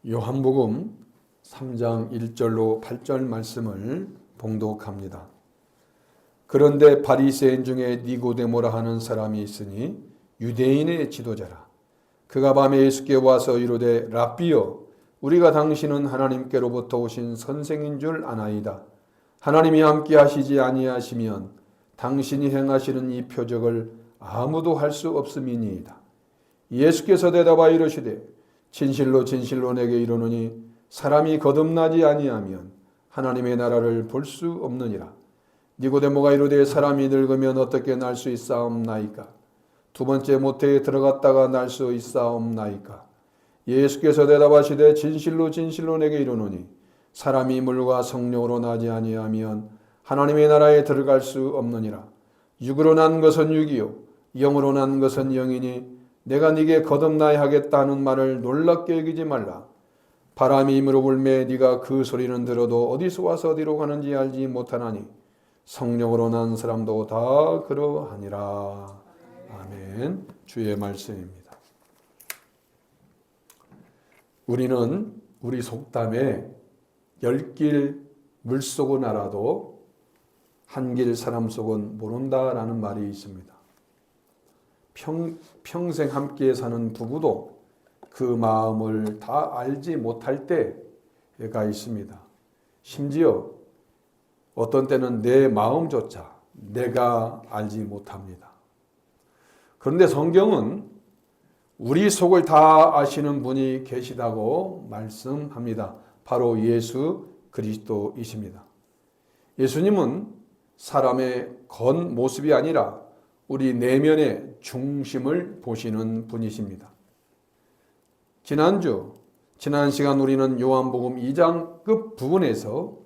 요한복음 3장 1절로 8절 말씀을 봉독합니다. 그런데 바리새인 중에 니고데모라 하는 사람이 있으니 유대인의 지도자라. 그가 밤에 예수께 와서 이르되 랍비여, 우리가 당신은 하나님께로부터 오신 선생인 줄 아나이다. 하나님이 함께 하시지 아니하시면 당신이 행하시는 이 표적을 아무도 할 수 없음이니이다. 예수께서 대답하여 이르시되 진실로 진실로 내게 이르노니 사람이 거듭나지 아니하면 하나님의 나라를 볼 수 없느니라. 니고데모가 이르되 사람이 늙으면 어떻게 날 수 있사옵나이까? 두 번째 모태에 들어갔다가 날 수 있사옵나이까? 예수께서 대답하시되 진실로 진실로 내게 이르노니 사람이 물과 성령으로 나지 아니하면 하나님의 나라에 들어갈 수 없느니라. 육으로 난 것은 육이요 영으로 난 것은 영이니 내가 네게 거듭나야 하겠다는 말을 놀랍게 여기지 말라. 바람이 힘으로 불매 네가 그 소리는 들어도 어디서 와서 어디로 가는지 알지 못하나니 성령으로 난 사람도 다 그러하니라. 아멘. 주의 말씀입니다. 우리는 우리 속담에 열길 물속은 알아도 한길 사람 속은 모른다라는 말이 있습니다. 평생 함께 사는 부부도 그 마음을 다 알지 못할 때가 있습니다. 심지어 어떤 때는 내 마음조차 내가 알지 못합니다. 그런데 성경은 우리 속을 다 아시는 분이 계시다고 말씀합니다. 바로 예수 그리스도이십니다. 예수님은 사람의 겉모습이 아니라 우리 내면의 중심을 보시는 분이십니다. 지난 시간 우리는 요한복음 2장 끝 부분에서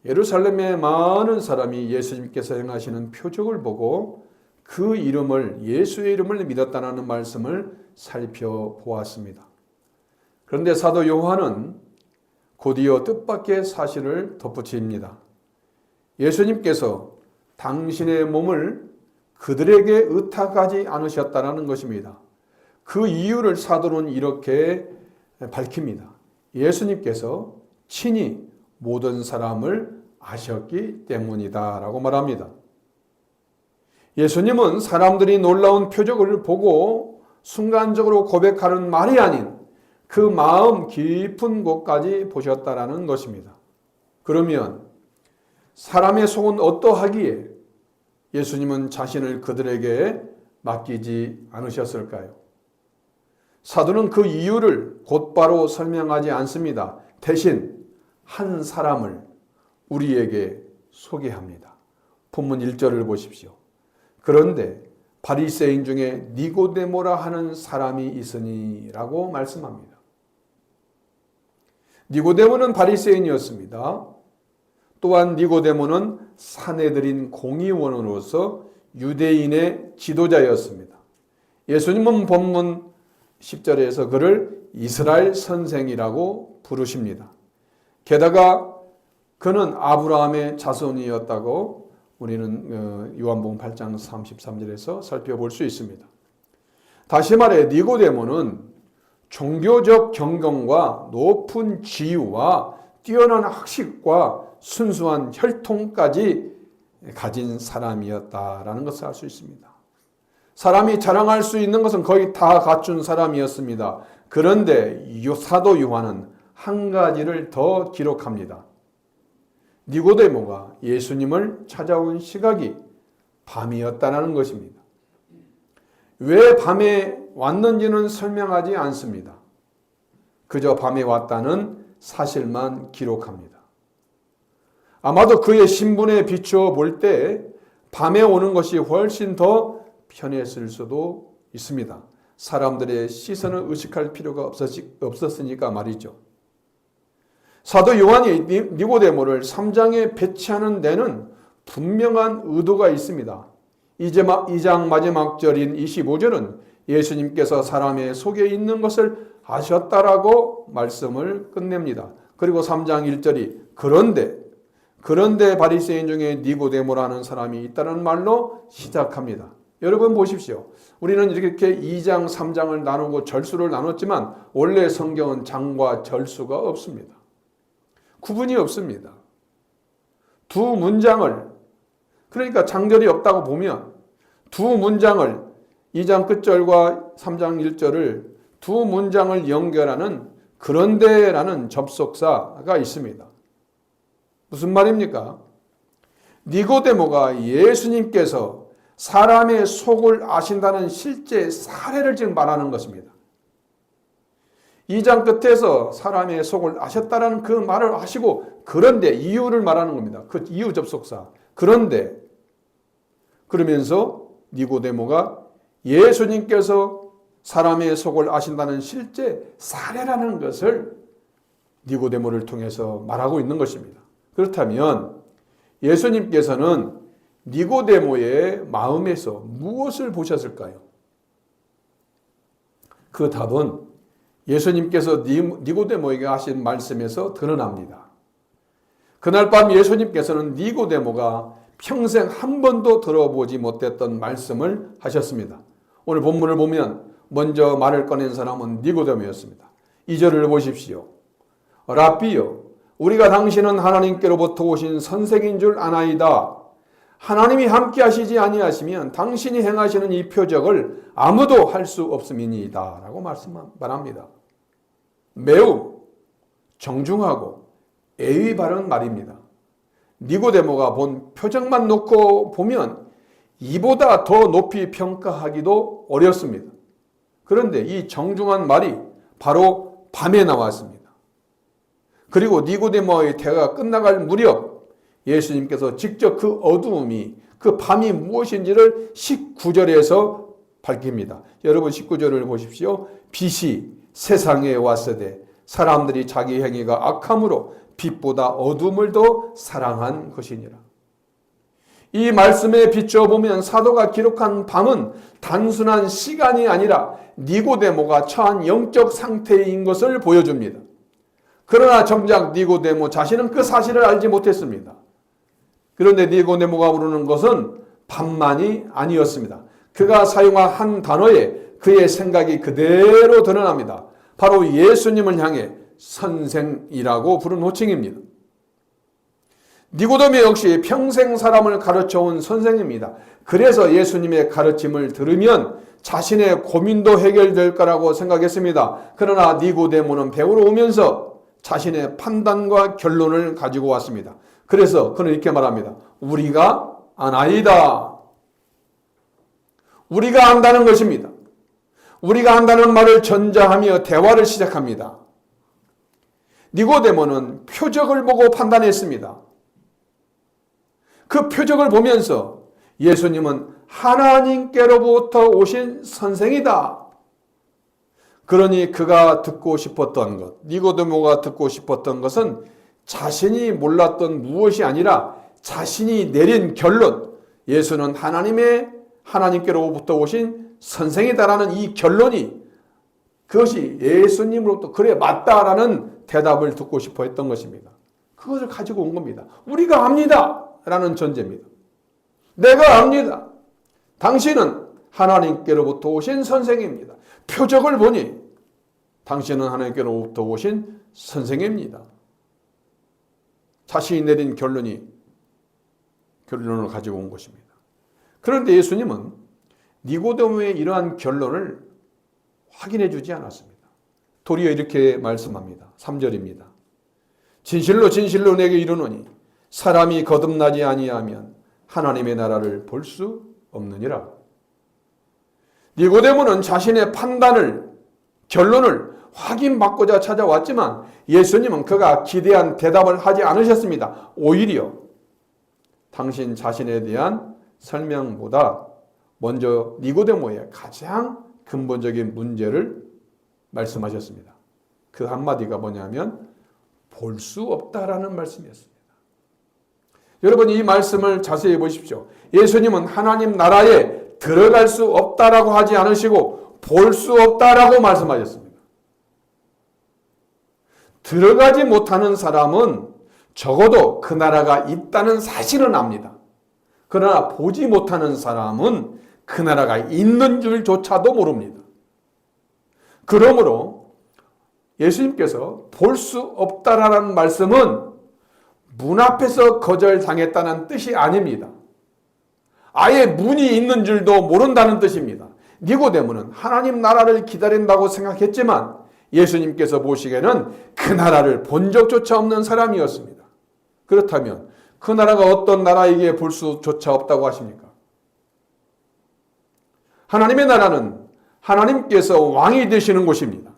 예루살렘에 많은 사람이 예수님께서 행하시는 표적을 보고 그 이름을, 예수의 이름을 믿었다는 말씀을 살펴보았습니다. 그런데 사도 요한은 곧이어 뜻밖의 사실을 덧붙입니다. 예수님께서 당신의 몸을 그들에게 의탁하지 않으셨다는 것입니다. 그 이유를 사도는 이렇게 밝힙니다. 예수님께서 친히 모든 사람을 아셨기 때문이다 라고 말합니다. 예수님은 사람들이 놀라운 표적을 보고 순간적으로 고백하는 말이 아닌 그 마음 깊은 곳까지 보셨다라는 것입니다. 그러면 사람의 속은 어떠하기에 예수님은 자신을 그들에게 맡기지 않으셨을까요? 사도는 그 이유를 곧바로 설명하지 않습니다. 대신 한 사람을 우리에게 소개합니다. 본문 1절을 보십시오. 그런데 바리새인 중에 니고데모라 하는 사람이 있으니 라고 말씀합니다. 니고데모는 바리새인이었습니다. 또한 니고데모는 사내들인 공의원으로서 유대인의 지도자였습니다. 예수님은 본문 10절에서 그를 이스라엘 선생이라고 부르십니다. 게다가 그는 아브라함의 자손이었다고 우리는 요한복음 8장 33절에서 살펴볼 수 있습니다. 다시 말해 니고데모는 종교적 경건과 높은 지위와 뛰어난 학식과 순수한 혈통까지 가진 사람이었다라는 것을 알 수 있습니다. 사람이 자랑할 수 있는 것은 거의 다 갖춘 사람이었습니다. 그런데 사도 요한은 한 가지를 더 기록합니다. 니고데모가 예수님을 찾아온 시각이 밤이었다는 것입니다. 왜 밤에 왔는지는 설명하지 않습니다. 그저 밤에 왔다는 사실만 기록합니다. 아마도 그의 신분에 비추어 볼 때 밤에 오는 것이 훨씬 더 편했을 수도 있습니다. 사람들의 시선을 의식할 필요가 없었으니까 말이죠. 사도 요한이 니고데모를 3장에 배치하는 데는 분명한 의도가 있습니다. 2장 마지막 절인 25절은 예수님께서 사람의 속에 있는 것을 아셨다라고 말씀을 끝냅니다. 그리고 3장 1절이 그런데 바리새인 중에 니고데모라는 사람이 있다는 말로 시작합니다. 여러분 보십시오. 우리는 이렇게 2장, 3장을 나누고 절수를 나눴지만 원래 성경은 장과 절수가 없습니다. 구분이 없습니다. 두 문장을, 그러니까 장절이 없다고 보면 두 문장을 2장 끝절과 3장 1절을 두 문장을 연결하는 그런데라는 접속사가 있습니다. 무슨 말입니까? 니고데모가 예수님께서 사람의 속을 아신다는 실제 사례를 지금 말하는 것입니다. 2장 끝에서 사람의 속을 아셨다라는 그 말을 하시고 그런데 이유를 말하는 겁니다. 그 이유 접속사. 그런데 그러면서 니고데모가 예수님께서 사람의 속을 아신다는 실제 사례라는 것을 니고데모를 통해서 말하고 있는 것입니다. 그렇다면 예수님께서는 니고데모의 마음에서 무엇을 보셨을까요? 그 답은 예수님께서 니고데모에게 하신 말씀에서 드러납니다. 그날 밤 예수님께서는 니고데모가 평생 한 번도 들어보지 못했던 말씀을 하셨습니다. 오늘 본문을 보면 먼저 말을 꺼낸 사람은 니고데모였습니다. 2절을 보십시오. 랍비여, 우리가 당신은 하나님께로부터 오신 선생인 줄 아나이다. 하나님이 함께 하시지 아니하시면 당신이 행하시는 이 표적을 아무도 할 수 없음이니이다 라고 말합니다. 매우 정중하고 예의 바른 말입니다. 니고데모가 본 표적만 놓고 보면 이보다 더 높이 평가하기도 어렵습니다. 그런데 이 정중한 말이 바로 밤에 나왔습니다. 그리고 니고데모의 대화가 끝나갈 무렵 예수님께서 직접 그 어두움이, 그 밤이 무엇인지를 19절에서 밝힙니다. 여러분 19절을 보십시오. 빛이 세상에 왔으되 사람들이 자기 행위가 악함으로 빛보다 어둠을 더 사랑한 것이니라. 이 말씀에 비춰보면 사도가 기록한 밤은 단순한 시간이 아니라 니고데모가 처한 영적 상태인 것을 보여줍니다. 그러나 정작 니고데모 자신은 그 사실을 알지 못했습니다. 그런데 니고데모가 부르는 것은 밤만이 아니었습니다. 그가 사용한 한 단어에 그의 생각이 그대로 드러납니다. 바로 예수님을 향해 선생이라고 부른 호칭입니다. 니고데모 역시 평생 사람을 가르쳐온 선생입니다. 그래서 예수님의 가르침을 들으면 자신의 고민도 해결될 거라고 생각했습니다. 그러나 니고데모는 배우러 오면서 자신의 판단과 결론을 가지고 왔습니다. 그래서 그는 이렇게 말합니다. 우리가 아나이다. 우리가 안다는 것입니다. 우리가 안다는 말을 전자하며 대화를 시작합니다. 니고데모는 표적을 보고 판단했습니다. 그 표적을 보면서 예수님은 하나님께로부터 오신 선생이다. 그러니 그가 듣고 싶었던 것, 니고데모가 듣고 싶었던 것은 자신이 몰랐던 무엇이 아니라 자신이 내린 결론, 예수는 하나님께로부터 오신 선생이다라는 이 결론이, 그것이 예수님으로부터 그래 맞다라는 대답을 듣고 싶어 했던 것입니다. 그것을 가지고 온 겁니다. 우리가 압니다 라는 전제입니다. 내가 압니다. 당신은 하나님께로부터 오신 선생입니다. 표적을 보니 당신은 하나님께로부터 오신 선생입니다. 자신이 내린 결론을 가지고 온 것입니다. 그런데 예수님은 니고데모의 이러한 결론을 확인해 주지 않았습니다. 도리어 이렇게 말씀합니다. 3절입니다. 진실로 진실로 내게 이르노니 사람이 거듭나지 아니하면 하나님의 나라를 볼 수 없느니라. 니고데모는 자신의 판단을, 결론을 확인받고자 찾아왔지만 예수님은 그가 기대한 대답을 하지 않으셨습니다. 오히려 당신 자신에 대한 설명보다 먼저 니고데모의 가장 근본적인 문제를 말씀하셨습니다. 그 한마디가 뭐냐면 볼 수 없다라는 말씀이었습니다. 여러분 이 말씀을 자세히 보십시오. 예수님은 하나님 나라에 들어갈 수 없다라고 하지 않으시고 볼 수 없다라고 말씀하셨습니다. 들어가지 못하는 사람은 적어도 그 나라가 있다는 사실은 압니다. 그러나 보지 못하는 사람은 그 나라가 있는 줄조차도 모릅니다. 그러므로 예수님께서 볼 수 없다라는 말씀은 문 앞에서 거절당했다는 뜻이 아닙니다. 아예 문이 있는 줄도 모른다는 뜻입니다. 니고데모는 하나님 나라를 기다린다고 생각했지만 예수님께서 보시기에는 그 나라를 본 적조차 없는 사람이었습니다. 그렇다면 그 나라가 어떤 나라이기에 볼 수조차 없다고 하십니까? 하나님의 나라는 하나님께서 왕이 되시는 곳입니다.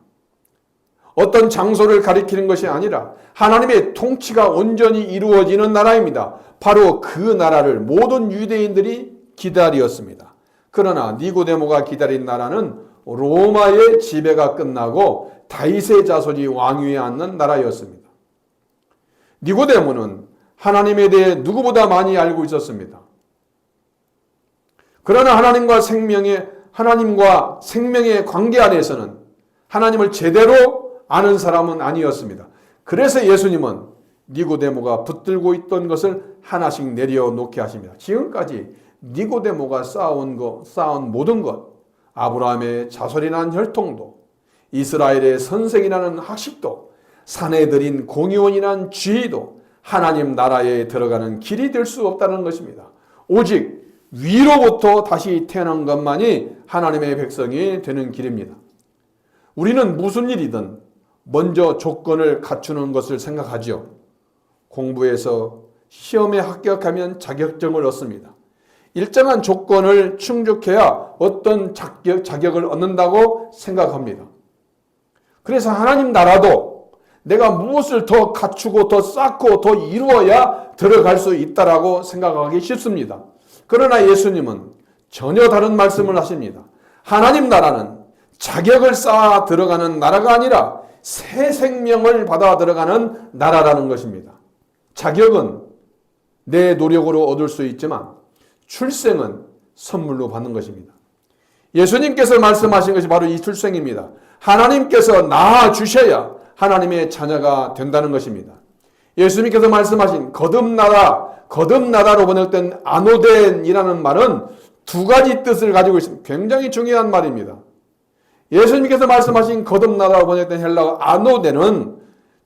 어떤 장소를 가리키는 것이 아니라 하나님의 통치가 온전히 이루어지는 나라입니다. 바로 그 나라를 모든 유대인들이 기다렸습니다. 그러나 니고데모가 기다린 나라는 로마의 지배가 끝나고 다윗의 자손이 왕위에 앉는 나라였습니다. 니고데모는 하나님에 대해 누구보다 많이 알고 있었습니다. 그러나 하나님과 생명의 관계 안에서는 하나님을 제대로 아는 사람은 아니었습니다. 그래서 예수님은 니고데모가 붙들고 있던 것을 하나씩 내려놓게 하십니다. 지금까지 니고데모가 쌓아온 모든 것, 아브라함의 자손이 난 혈통도, 이스라엘의 선생이라는 학식도, 사내들인 공의원이란 지위도 하나님 나라에 들어가는 길이 될 수 없다는 것입니다. 오직 위로부터 다시 태어난 것만이 하나님의 백성이 되는 길입니다. 우리는 무슨 일이든 먼저 조건을 갖추는 것을 생각하죠. 공부해서 시험에 합격하면 자격증을 얻습니다. 일정한 조건을 충족해야 어떤 자격을 얻는다고 생각합니다. 그래서 하나님 나라도 내가 무엇을 더 갖추고 더 쌓고 더 이루어야 들어갈 수 있다라고 생각하기 쉽습니다. 그러나 예수님은 전혀 다른 말씀을 하십니다. 하나님 나라는 자격을 쌓아 들어가는 나라가 아니라 새 생명을 받아 들어가는 나라라는 것입니다. 자격은 내 노력으로 얻을 수 있지만 출생은 선물로 받는 것입니다. 예수님께서 말씀하신 것이 바로 이 출생입니다. 하나님께서 낳아주셔야 하나님의 자녀가 된다는 것입니다. 예수님께서 말씀하신 거듭나다로 번역된 아노덴이라는 말은 두 가지 뜻을 가지고 있습니다. 굉장히 중요한 말입니다. 예수님께서 말씀하신 거듭나다로 번역된 헬라어 아노덴은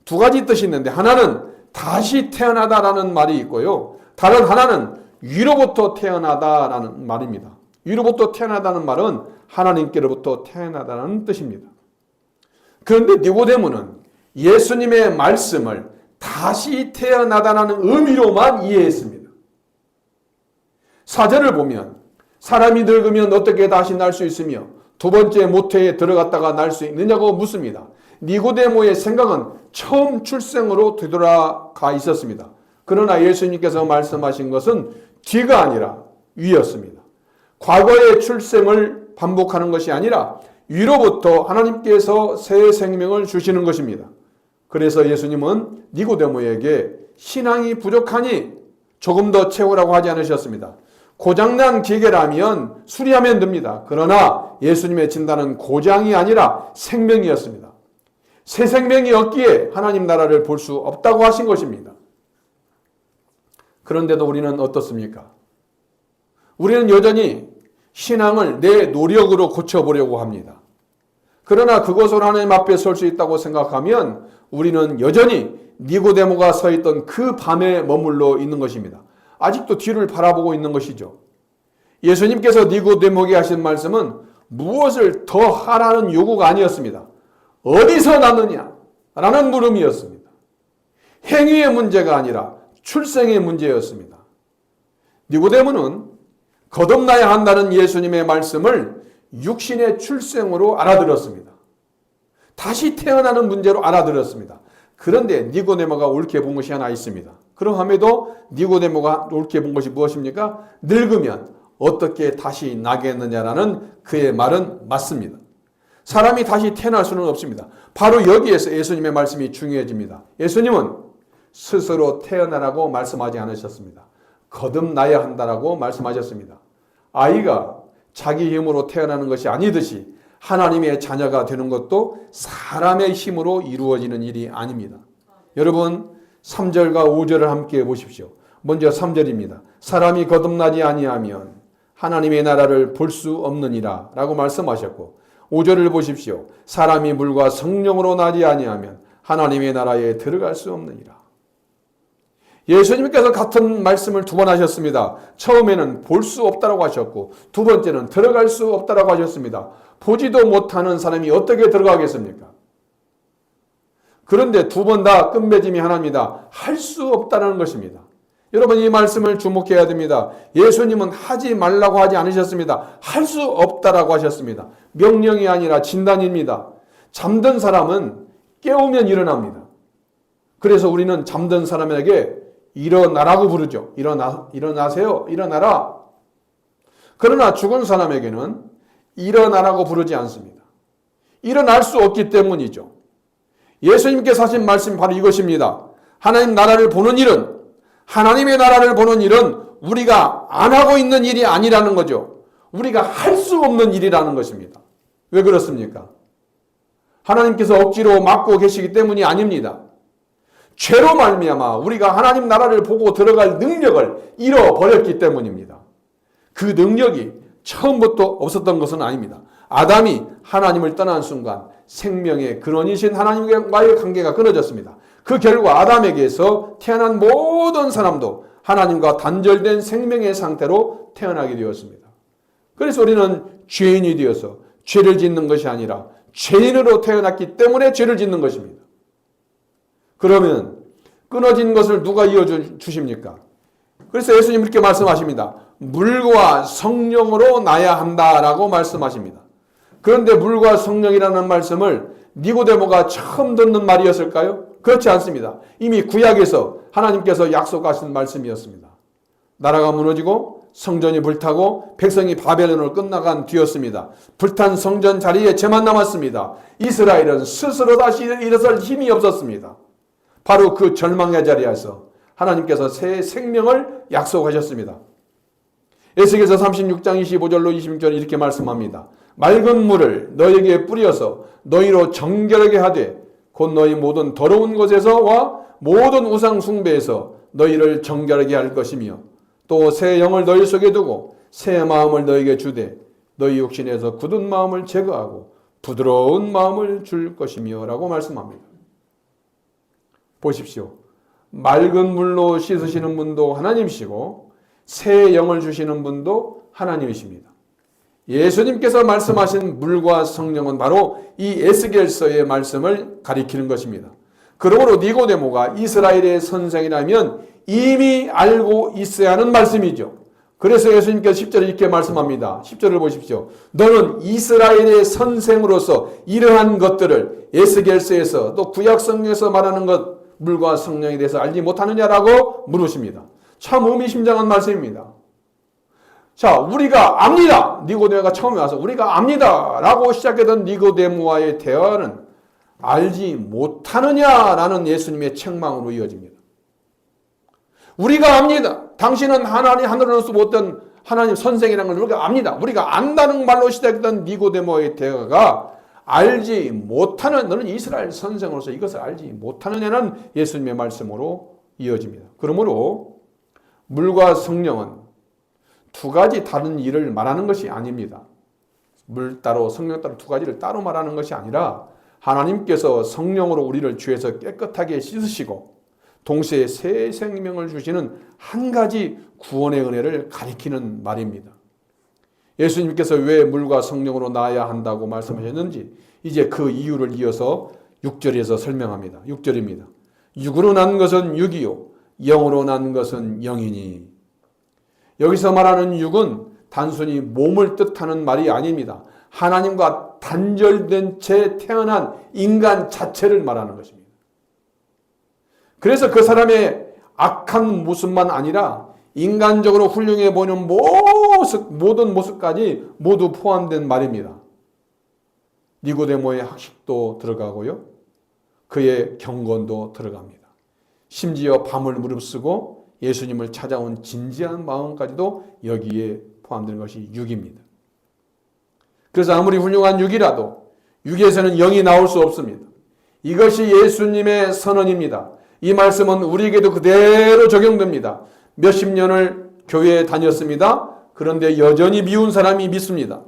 두 가지 뜻이 있는데 하나는 다시 태어나다라는 말이 있고요. 다른 하나는 위로부터 태어나다라는 말입니다. 위로부터 태어나다는 말은 하나님께로부터 태어나다는 뜻입니다. 그런데 니고데모는 예수님의 말씀을 다시 태어나다라는 의미로만 이해했습니다. 사절을 보면 사람이 늙으면 어떻게 다시 날 수 있으며 두 번째 모태에 들어갔다가 날 수 있느냐고 묻습니다. 니고데모의 생각은 처음 출생으로 되돌아가 있었습니다. 그러나 예수님께서 말씀하신 것은 뒤가 아니라 위였습니다. 과거의 출생을 반복하는 것이 아니라 위로부터 하나님께서 새 생명을 주시는 것입니다. 그래서 예수님은 니고데모에게 신앙이 부족하니 조금 더 채우라고 하지 않으셨습니다. 고장난 기계라면 수리하면 됩니다. 그러나 예수님의 진단은 고장이 아니라 생명이었습니다. 새 생명이 없기에 하나님 나라를 볼 수 없다고 하신 것입니다. 그런데도 우리는 어떻습니까? 우리는 여전히 신앙을 내 노력으로 고쳐보려고 합니다. 그러나 그것으로 하나님 앞에 설 수 있다고 생각하면 우리는 여전히 니고데모가 서 있던 그 밤에 머물러 있는 것입니다. 아직도 뒤를 바라보고 있는 것이죠. 예수님께서 니고데모에게 하신 말씀은 무엇을 더 하라는 요구가 아니었습니다. 어디서 났느냐라는 물음이었습니다. 행위의 문제가 아니라 출생의 문제였습니다. 니고데모는 거듭나야 한다는 예수님의 말씀을 육신의 출생으로 알아들었습니다. 다시 태어나는 문제로 알아들었습니다. 그런데 니고데모가 옳게 본 것이 하나 있습니다. 그러함에도 니고데모가 옳게 본 것이 무엇입니까? 늙으면 어떻게 다시 나겠느냐라는 그의 말은 맞습니다. 사람이 다시 태어날 수는 없습니다. 바로 여기에서 예수님의 말씀이 중요해집니다. 예수님은 스스로 태어나라고 말씀하지 않으셨습니다. 거듭나야 한다라고 말씀하셨습니다. 아이가 자기 힘으로 태어나는 것이 아니듯이 하나님의 자녀가 되는 것도 사람의 힘으로 이루어지는 일이 아닙니다. 여러분 3절과 5절을 함께 보십시오. 먼저 3절입니다. 사람이 거듭나지 아니하면 하나님의 나라를 볼 수 없느니라 라고 말씀하셨고, 5절을 보십시오. 사람이 물과 성령으로 나지 아니하면 하나님의 나라에 들어갈 수 없느니라. 예수님께서 같은 말씀을 두 번 하셨습니다. 처음에는 볼 수 없다라고 하셨고, 두 번째는 들어갈 수 없다라고 하셨습니다. 보지도 못하는 사람이 어떻게 들어가겠습니까? 그런데 두 번 다 끝맺음이 하나입니다. 할 수 없다는 것입니다. 여러분, 이 말씀을 주목해야 됩니다. 예수님은 하지 말라고 하지 않으셨습니다. 할 수 없다라고 하셨습니다. 명령이 아니라 진단입니다. 잠든 사람은 깨우면 일어납니다. 그래서 우리는 잠든 사람에게 일어나라고 부르죠. 일어나세요. 일어나라. 그러나 죽은 사람에게는 일어나라고 부르지 않습니다. 일어날 수 없기 때문이죠. 예수님께서 하신 말씀이 바로 이것입니다. 하나님 나라를 보는 일은, 하나님의 나라를 보는 일은 우리가 안 하고 있는 일이 아니라는 거죠. 우리가 할 수 없는 일이라는 것입니다. 왜 그렇습니까? 하나님께서 억지로 막고 계시기 때문이 아닙니다. 죄로 말미암아 우리가 하나님 나라를 보고 들어갈 능력을 잃어버렸기 때문입니다. 그 능력이 처음부터 없었던 것은 아닙니다. 아담이 하나님을 떠난 순간 생명의 근원이신 하나님과의 관계가 끊어졌습니다. 그 결과 아담에게서 태어난 모든 사람도 하나님과 단절된 생명의 상태로 태어나게 되었습니다. 그래서 우리는 죄인이 되어서 죄를 짓는 것이 아니라 죄인으로 태어났기 때문에 죄를 짓는 것입니다. 그러면 끊어진 것을 누가 이어주십니까? 그래서 예수님 이렇게 말씀하십니다. 물과 성령으로 나야 한다라고 말씀하십니다. 그런데 물과 성령이라는 말씀을 니고데모가 처음 듣는 말이었을까요? 그렇지 않습니다. 이미 구약에서 하나님께서 약속하신 말씀이었습니다. 나라가 무너지고 성전이 불타고 백성이 바벨론으로 끝나간 뒤였습니다. 불탄 성전 자리에 죄만 남았습니다. 이스라엘은 스스로 다시 일어설 힘이 없었습니다. 바로 그 절망의 자리에서 하나님께서 새 생명을 약속하셨습니다. 에스겔서 36장 25절로 26절 이렇게 말씀합니다. 맑은 물을 너에게 뿌려서 너희로 정결하게 하되 곧 너희 모든 더러운 곳에서와 모든 우상 숭배에서 너희를 정결하게 할 것이며 또 새 영을 너희 속에 두고 새 마음을 너희에게 주되 너희 육신에서 굳은 마음을 제거하고 부드러운 마음을 줄 것이며 라고 말씀합니다. 보십시오. 맑은 물로 씻으시는 분도 하나님이시고 새 영을 주시는 분도 하나님이십니다. 예수님께서 말씀하신 물과 성령은 바로 이 에스겔서의 말씀을 가리키는 것입니다. 그러므로 니고데모가 이스라엘의 선생이라면 이미 알고 있어야 하는 말씀이죠. 그래서 예수님께서 10절에 이렇게 말씀합니다. 10절을 보십시오. 너는 이스라엘의 선생으로서 이러한 것들을 에스겔서에서 또 구약성경에서 말하는 것 물과 성령에 대해서 알지 못하느냐라고 물으십니다. 참 의미심장한 말씀입니다. 자, 우리가 압니다. 니고데모가 처음에 와서 우리가 압니다 라고 시작했던 니고데모와의 대화는 알지 못하느냐라는 예수님의 책망으로 이어집니다. 우리가 압니다. 당신은 하나님 하늘로서 못된 하나님 선생이라는 걸 우리가 압니다. 우리가 안다는 말로 시작했던 니고데모의 대화가 알지 못하는, 너는 이스라엘 선생으로서 이것을 알지 못하느냐는 예수님의 말씀으로 이어집니다. 그러므로 물과 성령은 두 가지 다른 일을 말하는 것이 아닙니다. 물 따로 성령 따로 두 가지를 따로 말하는 것이 아니라 하나님께서 성령으로 우리를 죄에서 깨끗하게 씻으시고 동시에 새 생명을 주시는 한 가지 구원의 은혜를 가리키는 말입니다. 예수님께서 왜 물과 성령으로 나아야 한다고 말씀하셨는지 이제 그 이유를 이어서 6절에서 설명합니다. 6절입니다. 육으로 난 것은 육이요 영으로 난 것은 영이니. 여기서 말하는 육은 단순히 몸을 뜻하는 말이 아닙니다. 하나님과 단절된 채 태어난 인간 자체를 말하는 것입니다. 그래서 그 사람의 악한 모습만 아니라 인간적으로 훌륭해 보이는 모든 모습까지 모두 포함된 말입니다. 니고데모의 학식도 들어가고요. 그의 경건도 들어갑니다. 심지어 밤을 무릅쓰고 예수님을 찾아온 진지한 마음까지도 여기에 포함되는 것이 육입니다. 그래서 아무리 훌륭한 육이라도 육에서는 영이 나올 수 없습니다. 이것이 예수님의 선언입니다. 이 말씀은 우리에게도 그대로 적용됩니다. 몇십 년을 교회에 다녔습니다. 그런데 여전히 미운 사람이 믿습니다.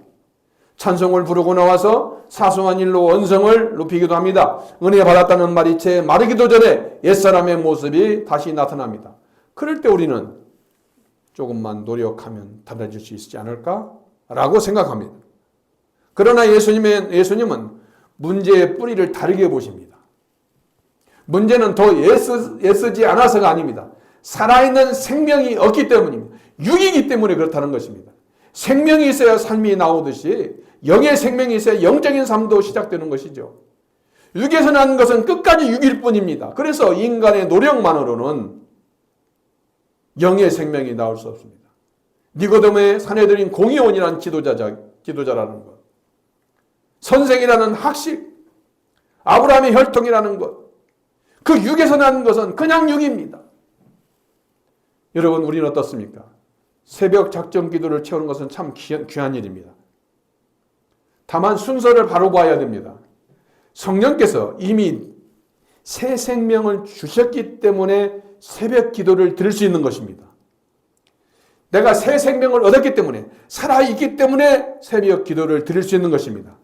찬송을 부르고 나와서 사소한 일로 언성을 높이기도 합니다. 은혜 받았다는 말이 채 마르기도 전에 옛사람의 모습이 다시 나타납니다. 그럴 때 우리는 조금만 노력하면 달라질 수 있지 않을까라고 생각합니다. 그러나 예수님은 문제의 뿌리를 다르게 보십니다. 문제는 더 애쓰지 않아서가 아닙니다. 살아있는 생명이 없기 때문입니다. 육이기 때문에 그렇다는 것입니다. 생명이 있어야 삶이 나오듯이 영의 생명이 있어야 영적인 삶도 시작되는 것이죠. 육에서 난 것은 끝까지 육일 뿐입니다. 그래서 인간의 노력만으로는 영의 생명이 나올 수 없습니다. 니고데모의 사내들인 공의원이라는 지도자라는 것, 선생이라는 학식, 아브라함의 혈통이라는 것, 그 육에서 난 것은 그냥 육입니다. 여러분, 우리는 어떻습니까? 새벽 작정 기도를 채우는 것은 참 귀한 일입니다. 다만 순서를 바로 봐야 됩니다. 성령께서 이미 새 생명을 주셨기 때문에 새벽 기도를 드릴 수 있는 것입니다. 내가 새 생명을 얻었기 때문에, 살아있기 때문에 새벽 기도를 드릴 수 있는 것입니다.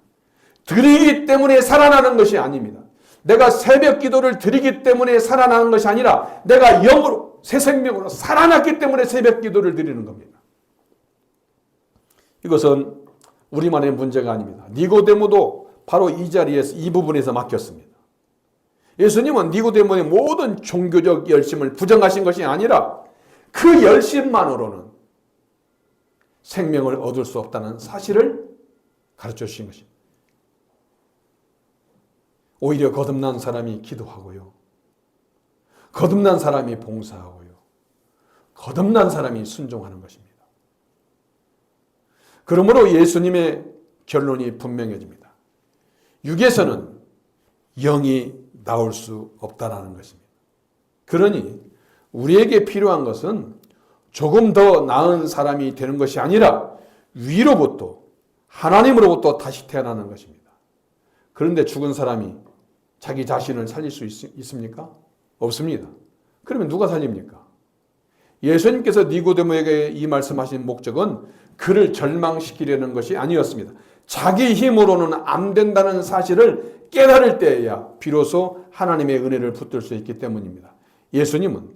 드리기 때문에 살아나는 것이 아닙니다. 내가 새벽 기도를 드리기 때문에 살아나는 것이 아니라 내가 영으로 새 생명으로 살아났기 때문에 새벽 기도를 드리는 겁니다. 이것은 우리만의 문제가 아닙니다. 니고데모도 바로 이 자리에서 이 부분에서 막혔습니다. 예수님은 니고데모의 모든 종교적 열심을 부정하신 것이 아니라 그 열심만으로는 생명을 얻을 수 없다는 사실을 가르쳐 주신 것입니다. 오히려 거듭난 사람이 기도하고요. 거듭난 사람이 봉사하고요. 거듭난 사람이 순종하는 것입니다. 그러므로 예수님의 결론이 분명해집니다. 육에서는 영이 나올 수 없다는 것입니다. 그러니 우리에게 필요한 것은 조금 더 나은 사람이 되는 것이 아니라 위로부터, 하나님으로부터 다시 태어나는 것입니다. 그런데 죽은 사람이 자기 자신을 살릴 수 있습니까? 없습니다. 그러면 누가 살립니까? 예수님께서 니고데모에게 이 말씀하신 목적은 그를 절망시키려는 것이 아니었습니다. 자기 힘으로는 안 된다는 사실을 깨달을 때에야 비로소 하나님의 은혜를 붙들 수 있기 때문입니다. 예수님은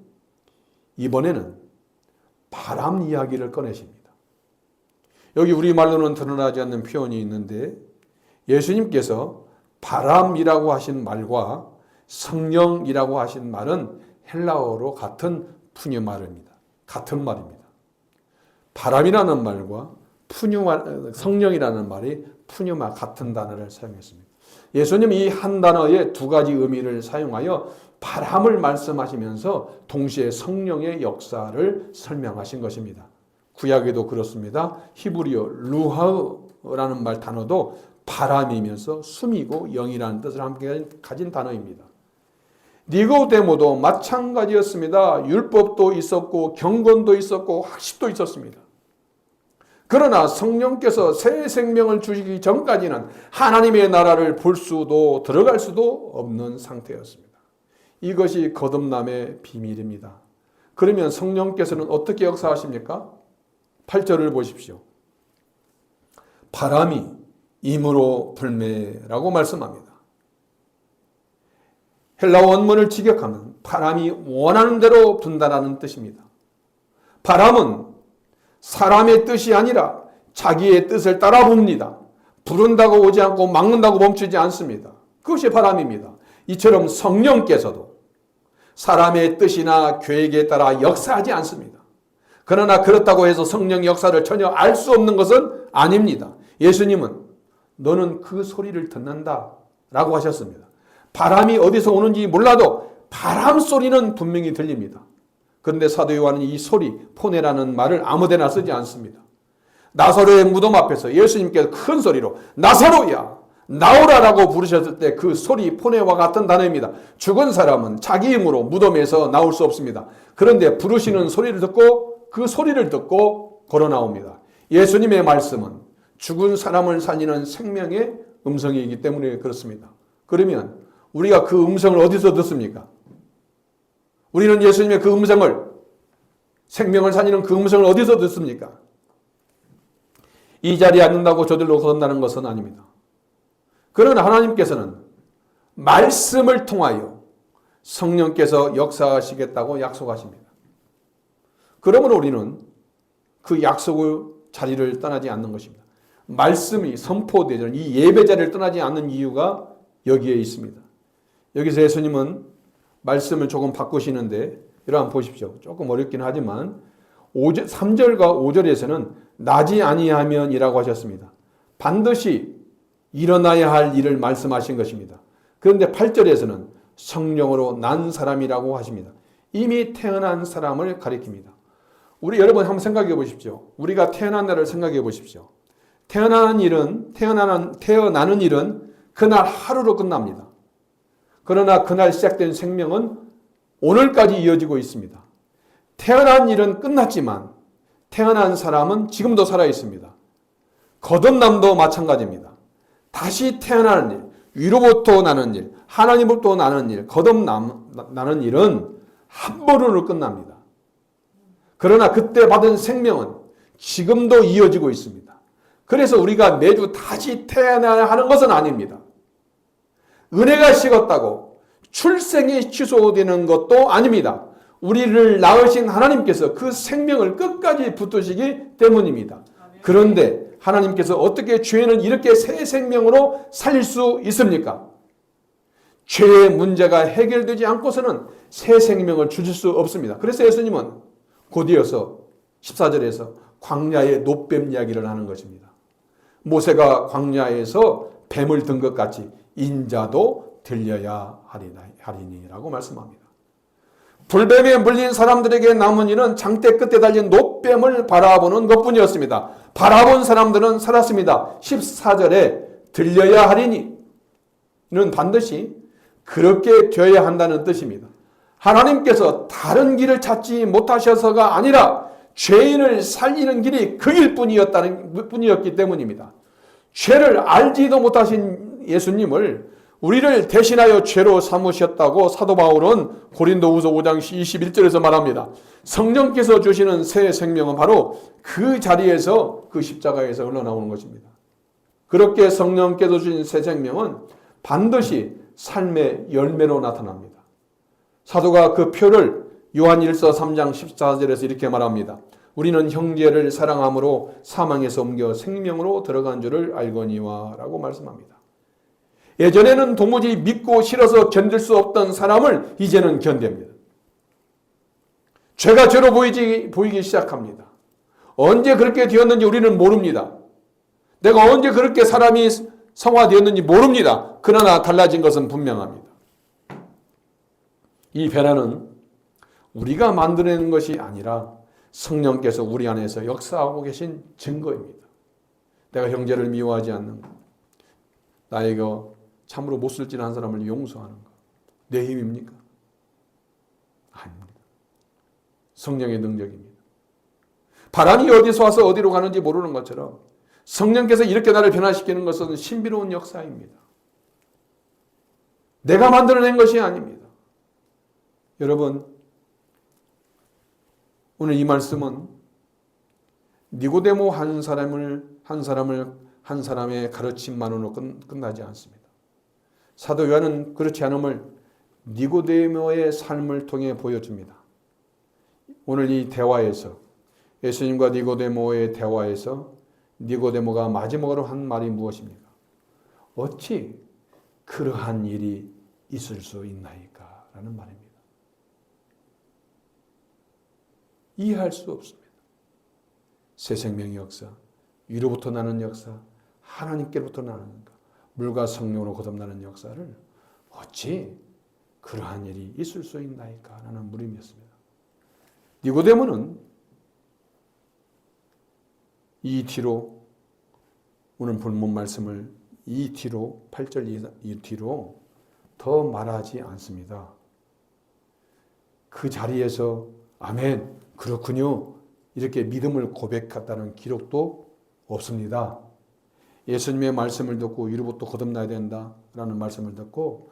이번에는 바람 이야기를 꺼내십니다. 여기 우리말로는 드러나지 않는 표현이 있는데 예수님께서 바람이라고 하신 말과 성령이라고 하신 말은 헬라어로 같은 푸뉴마입니다. 같은 말입니다. 바람이라는 말과 성령이라는 말이 푸뉴마 같은 단어를 사용했습니다. 예수님이 이 한 단어에 두 가지 의미를 사용하여 바람을 말씀하시면서 동시에 성령의 역사를 설명하신 것입니다. 구약에도 그렇습니다. 히브리어 루하라는 말 단어도 바람이면서 숨이고 영이라는 뜻을 함께 가진 단어입니다. 니고데모도 마찬가지였습니다. 율법도 있었고 경건도 있었고 학식도 있었습니다. 그러나 성령께서 새 생명을 주시기 전까지는 하나님의 나라를 볼 수도 들어갈 수도 없는 상태였습니다. 이것이 거듭남의 비밀입니다. 그러면 성령께서는 어떻게 역사하십니까? 8절을 보십시오. 바람이 임으로 불매라고 말씀합니다. 헬라 원문을 직역하면 바람이 원하는 대로 분다라는 뜻입니다. 바람은 사람의 뜻이 아니라 자기의 뜻을 따라 봅니다. 부른다고 오지 않고 막는다고 멈추지 않습니다. 그것이 바람입니다. 이처럼 성령께서도 사람의 뜻이나 계획에 따라 역사하지 않습니다. 그러나 그렇다고 해서 성령 역사를 전혀 알 수 없는 것은 아닙니다. 예수님은 너는 그 소리를 듣는다 라고 하셨습니다. 바람이 어디서 오는지 몰라도 바람 소리는 분명히 들립니다. 그런데 사도 요한은 이 소리, 포네라는 말을 아무데나 쓰지 않습니다. 나사로의 무덤 앞에서 예수님께서 큰 소리로 나사로야 나오라라고 부르셨을 때 그 소리, 포네와 같은 단어입니다. 죽은 사람은 자기 힘으로 무덤에서 나올 수 없습니다. 그런데 부르시는 소리를 듣고 그 소리를 듣고 걸어 나옵니다. 예수님의 말씀은 죽은 사람을 살리는 생명의 음성이기 때문에 그렇습니다. 그러면 우리가 그 음성을 어디서 듣습니까? 우리는 예수님의 그 음성을, 생명을 살리는 그 음성을 어디서 듣습니까? 이 자리에 앉는다고 저절로 거듭나는 것은 아닙니다. 그러나 하나님께서는 말씀을 통하여 성령께서 역사하시겠다고 약속하십니다. 그러므로 우리는 그 약속의 자리를 떠나지 않는 것입니다. 말씀이 선포되는 이 예배 자리를 떠나지 않는 이유가 여기에 있습니다. 여기서 예수님은 말씀을 조금 바꾸시는데 여러분 보십시오. 조금 어렵긴 하지만 3절과 5절에서는 나지 아니하면이라고 하셨습니다. 반드시 일어나야 할 일을 말씀하신 것입니다. 그런데 8절에서는 성령으로 난 사람이라고 하십니다. 이미 태어난 사람을 가리킵니다. 우리 여러분 한번 생각해 보십시오. 우리가 태어난 날을 생각해 보십시오. 태어나는 일은 그날 하루로 끝납니다. 그러나 그날 시작된 생명은 오늘까지 이어지고 있습니다. 태어난 일은 끝났지만 태어난 사람은 지금도 살아 있습니다. 거듭남도 마찬가지입니다. 다시 태어나는 일, 위로부터 나는 일, 하나님으로부터 나는 일, 거듭나는 일은 한 번으로 끝납니다. 그러나 그때 받은 생명은 지금도 이어지고 있습니다. 그래서 우리가 매주 다시 태어나야 하는 것은 아닙니다. 은혜가 식었다고 출생이 취소되는 것도 아닙니다. 우리를 낳으신 하나님께서 그 생명을 끝까지 붙드시기 때문입니다. 그런데 하나님께서 어떻게 죄는 이렇게 새 생명으로 살릴 수 있습니까? 죄의 문제가 해결되지 않고서는 새 생명을 주실 수 없습니다. 그래서 예수님은 곧이어서 14절에서 광야의 놋뱀 이야기를 하는 것입니다. 모세가 광야에서 뱀을 든 것 같이 인자도 들려야 하리니라고 말씀합니다. 불뱀에 물린 사람들에게 남은 일은 장대 끝에 달린 놋뱀을 바라보는 것뿐이었습니다. 바라본 사람들은 살았습니다. 14절에 들려야 하리니는 반드시 그렇게 되어야 한다는 뜻입니다. 하나님께서 다른 길을 찾지 못하셔서가 아니라 죄인을 살리는 길이 그 길뿐이었기 때문입니다. 죄를 알지도 못하신 예수님을 우리를 대신하여 죄로 삼으셨다고 사도 바울은 고린도후서 5장 21절에서 말합니다. 성령께서 주시는 새 생명은 바로 그 자리에서 그 십자가에서 흘러나오는 것입니다. 그렇게 성령께서 주신 새 생명은 반드시 삶의 열매로 나타납니다. 사도가 그 표를 요한일서 3장 14절에서 이렇게 말합니다. 우리는 형제를 사랑함으로 사망에서 옮겨 생명으로 들어간 줄을 알거니와 라고 말씀합니다. 예전에는 도무지 믿고 싫어서 견딜 수 없던 사람을 이제는 견딥니다. 죄가 죄로 보이기 시작합니다. 언제 그렇게 되었는지 우리는 모릅니다. 내가 언제 그렇게 사람이 성화되었는지 모릅니다. 그러나 달라진 것은 분명합니다. 이 변화는 우리가 만들어내는 것이 아니라 성령께서 우리 안에서 역사하고 계신 증거입니다. 내가 형제를 미워하지 않는 것, 나에게 참으로 못쓸진한 사람을 용서하는 것, 내 힘입니까? 아닙니다. 성령의 능력입니다. 바람이 어디서 와서 어디로 가는지 모르는 것처럼 성령께서 이렇게 나를 변화시키는 것은 신비로운 역사입니다. 내가 만들어낸 것이 아닙니다. 여러분, 오늘 이 말씀은 니고데모 한 사람의 가르침만으로 끝나지 않습니다. 사도 요한은 그렇지 않음을 니고데모의 삶을 통해 보여줍니다. 오늘 이 대화에서 예수님과 니고데모의 대화에서 니고데모가 마지막으로 한 말이 무엇입니까? 어찌 그러한 일이 있을 수 있나이까? 라는 말입니다. 이해할 수 없습니다. 새 생명의 역사, 위로부터 나는 역사, 하나님께로부터 나는 것, 물과 성령으로 거듭나는 역사를 어찌 그러한 일이 있을 수 있나이까? 라는 물음이었습니다. 니고데모는 이 뒤로 오늘 본문 말씀을 이 뒤로 8절 이 뒤로 더 말하지 않습니다. 그 자리에서 아멘, 그렇군요, 이렇게 믿음을 고백했다는 기록도 없습니다. 예수님의 말씀을 듣고 위로부터 거듭나야 된다라는 말씀을 듣고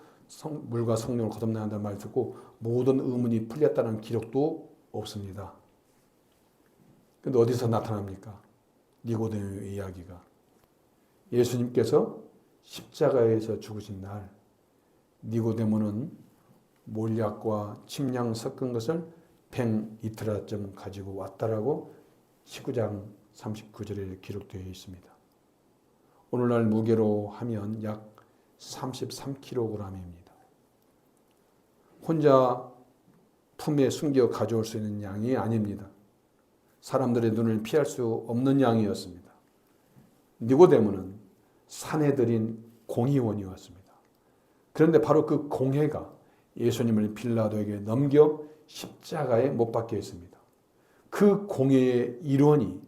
물과 성령을 거듭나야 한다는 말을 듣고 모든 의문이 풀렸다는 기록도 없습니다. 그런데 어디서 나타납니까? 니고데모의 이야기가 예수님께서 십자가에서 죽으신 날 니고데모는 몰약과 침량 섞은 것을 뱅 이틀쯤 가지고 왔다라고 19장 39절에 기록되어 있습니다. 오늘날 무게로 하면 약 33kg입니다. 혼자 품에 숨겨 가져올 수 있는 양이 아닙니다. 사람들의 눈을 피할 수 없는 양이었습니다. 니고데모는 산에 들인 공의원이었습니다. 그런데 바로 그 공회가 예수님을 빌라도에게 넘겨 십자가에 못 박게 했습니다. 그 공회의 일원이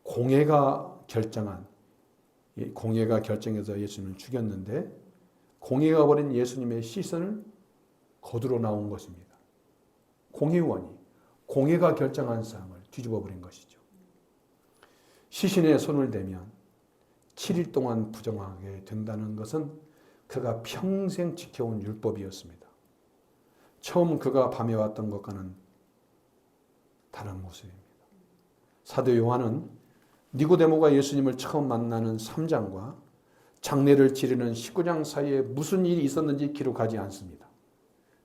공회가 결정해서 예수님을 죽였는데 공회가 버린 예수님의 시선을 거두러 나온 것입니다. 공회원이 공회가 결정한 사항을 뒤집어 버린 것이죠. 시신에 손을 대면 7일 동안 부정하게 된다는 것은 그가 평생 지켜온 율법이었습니다. 처음 그가 밤에왔던 것과는 다른 모습입니다. 사도 요한은 니고데모가 예수님을 처음 만나는 3장과 장례를 치르는 19장 사이에 무슨 일이 있었는지 기록하지 않습니다.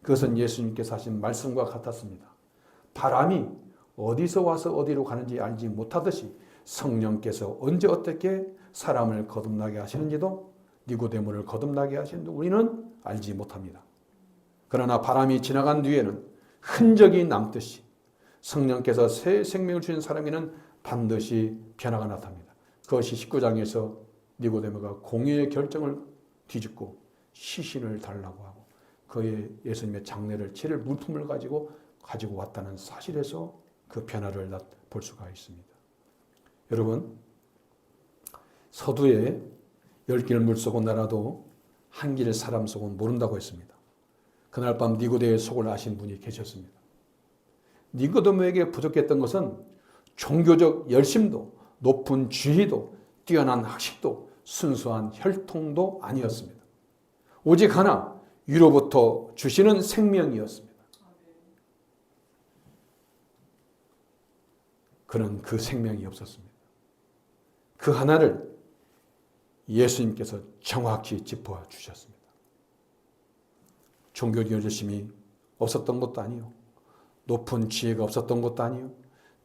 그것은 예수님께서 하신 말씀과 같았습니다. 바람이 어디서 와서 어디로 가는지 알지 못하듯이 성령께서 언제 어떻게 사람을 거듭나게 하시는지도 니고데모를 거듭나게 하시는지도 우리는 알지 못합니다. 그러나 바람이 지나간 뒤에는 흔적이 남듯이 성령께서 새 생명을 주신 사람에는 반드시 변화가 나타납니다. 그것이 19장에서 니고데모가 공의의 결정을 뒤집고 시신을 달라고 하고 그의 예수님의 장례를 치를 물품을 가지고 왔다는 사실에서 그 변화를 볼 수가 있습니다. 여러분, 서두에 10길 물속은 알아도 한 길 사람 속은 모른다고 했습니다. 그날 밤 니고데모의 속을 아신 분이 계셨습니다. 니고데모에게 부족했던 것은 종교적 열심도, 높은 지위도, 뛰어난 학식도, 순수한 혈통도 아니었습니다. 오직 하나, 위로부터 주시는 생명이었습니다. 그는 그 생명이 없었습니다. 그 하나를 예수님께서 정확히 짚어주셨습니다. 종교적 열심이 없었던 것도 아니요, 높은 지혜가 없었던 것도 아니요,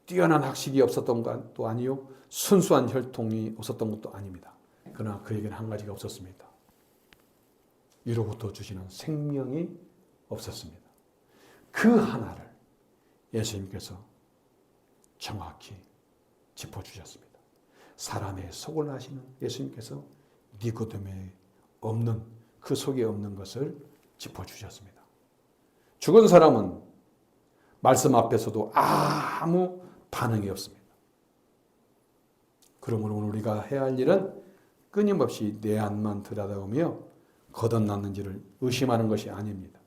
뛰어난 학식이 없었던 것도 아니요, 순수한 혈통이 없었던 것도 아닙니다. 그러나 그에게는 한 가지가 없었습니다. 위로부터 주시는 생명이 없었습니다. 그 하나를 예수님께서 정확히 짚어주셨습니다. 사람의 속을 아시는 예수님께서 니고데모에 없는, 그 속에 없는 것을 짚어주셨습니다. 죽은 사람은 말씀 앞에서도 아무 반응이 없습니다. 그러므로 오늘 우리가 해야 할 일은 끊임없이 내 안만 들여다보며 거듭났는지를 의심하는 것이 아닙니다.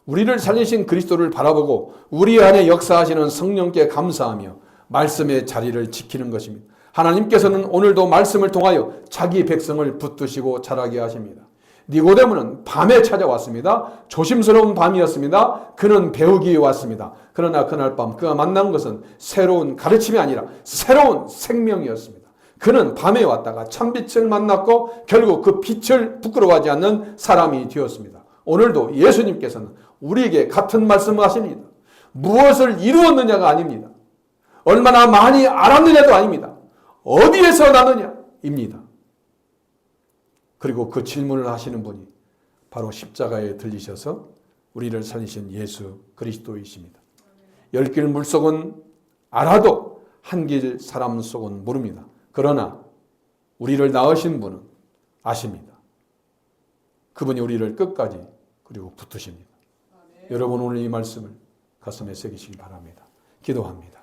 우리를 살리신 그리스도를 바라보고 우리 안에 역사하시는 성령께 감사하며 말씀의 자리를 지키는 것입니다. 하나님께서는 오늘도 말씀을 통하여 자기 백성을 붙드시고 자라게 하십니다. 니고데모는 밤에 찾아왔습니다. 조심스러운 밤이었습니다. 그는 배우기 위해 왔습니다. 그러나 그날 밤 그가 만난 것은 새로운 가르침이 아니라 새로운 생명이었습니다. 그는 밤에 왔다가 참빛을 만났고 결국 그 빛을 부끄러워하지 않는 사람이 되었습니다. 오늘도 예수님께서는 우리에게 같은 말씀을 하십니다. 무엇을 이루었느냐가 아닙니다. 얼마나 많이 알았느냐도 아닙니다. 어디에서 나느냐입니다. 그리고 그 질문을 하시는 분이 바로 십자가에 들리셔서 우리를 살리신 예수 그리스도이십니다. 10길 물속은 알아도 한 길 사람 속은 모릅니다. 그러나 우리를 낳으신 분은 아십니다. 그분이 우리를 끝까지 그리고 붙으십니다. 여러분 오늘 이 말씀을 가슴에 새기시기 바랍니다. 기도합니다.